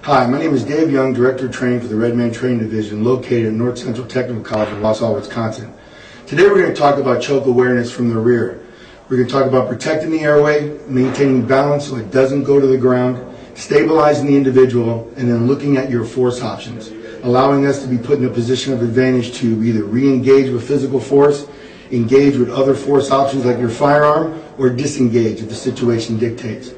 Hi, my name is Dave Young, Director of Training for the Redman Training Division located at North Central Technical College in Wausau, Wisconsin. Today we're going to talk about choke awareness from the rear. We're going to talk about protecting the airway, maintaining balance so it doesn't go to the ground, stabilizing the individual, and then looking at your force options, allowing us to be put in a position of advantage to either re-engage with physical force, engage with other force options like your firearm, or disengage if the situation dictates.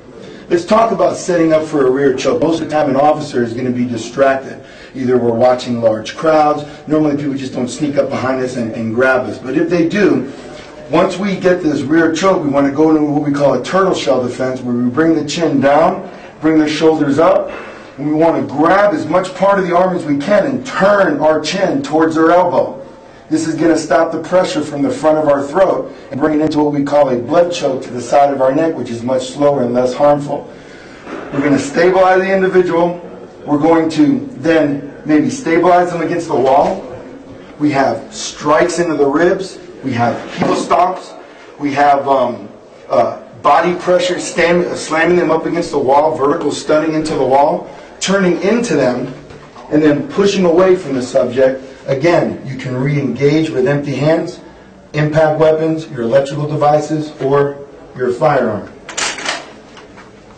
Let's talk about setting up for a rear choke. Most of the time an officer is going to be distracted. Either we're watching large crowds, normally people just don't sneak up behind us and grab us. But if they do, once we get this rear choke, we want to go into what we call a turtle shell defense, where we bring the chin down, bring the shoulders up, and we want to grab as much part of the arm as we can and turn our chin towards our elbow. This is going to stop the pressure from the front of our throat and bring it into what we call a blood choke to the side of our neck, which is much slower and less harmful. We're going to stabilize the individual. We're going to then maybe stabilize them against the wall. We have strikes into the ribs. We have heel stomps. We have body pressure, slamming them up against the wall, vertical stunning into the wall, turning into them, and then pushing away from the subject. Again, you can re-engage with empty hands, impact weapons, your electrical devices, or your firearm.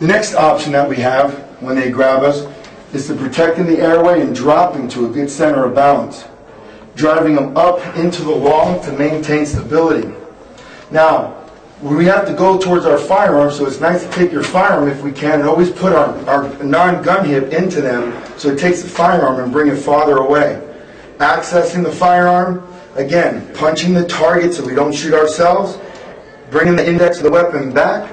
The next option that we have when they grab us is to protecting the airway and dropping to a good center of balance, driving them up into the wall to maintain stability. Now, we have to go towards our firearm, so it's nice to take your firearm if we can and always put our non-gun hip into them so it takes the firearm and bring it farther away. Accessing the firearm, again, punching the target so we don't shoot ourselves, bringing the index of the weapon back,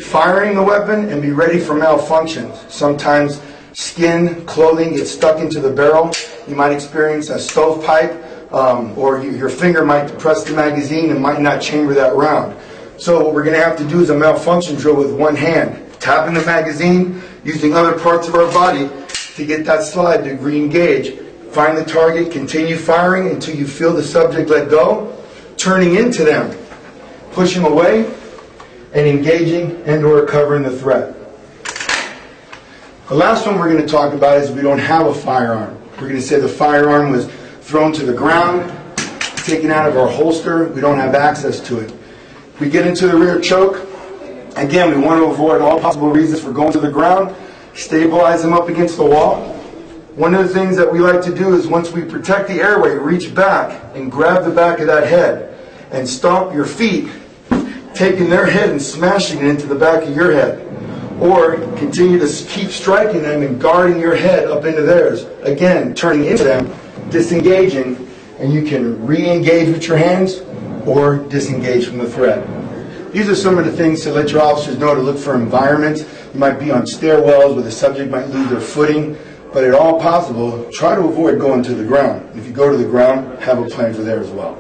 firing the weapon, and be ready for malfunctions. Sometimes skin, clothing gets stuck into the barrel. You might experience a stovepipe, or your finger might depress the magazine and might not chamber that round. So what we're going to have to do is a malfunction drill with one hand, tapping the magazine, using other parts of our body to get that slide to re-engage. Find the target, continue firing until you feel the subject let go, turning into them, pushing away, and engaging and/or covering the threat. The last one we're going to talk about is we don't have a firearm. We're going to say the firearm was thrown to the ground, taken out of our holster, we don't have access to it. We get into the rear choke. Again, we want to avoid all possible reasons for going to the ground, stabilize them up against the wall. One of the things that we like to do is once we protect the airway, reach back and grab the back of that head and stomp your feet, taking their head and smashing it into the back of your head. Or continue to keep striking them and guarding your head up into theirs. Again, turning into them, disengaging, and you can re-engage with your hands or disengage from the threat. These are some of the things to let your officers know to look for environments. You might be on stairwells where the subject might lose their footing. But at all possible, try to avoid going to the ground. If you go to the ground, have a plan for there as well.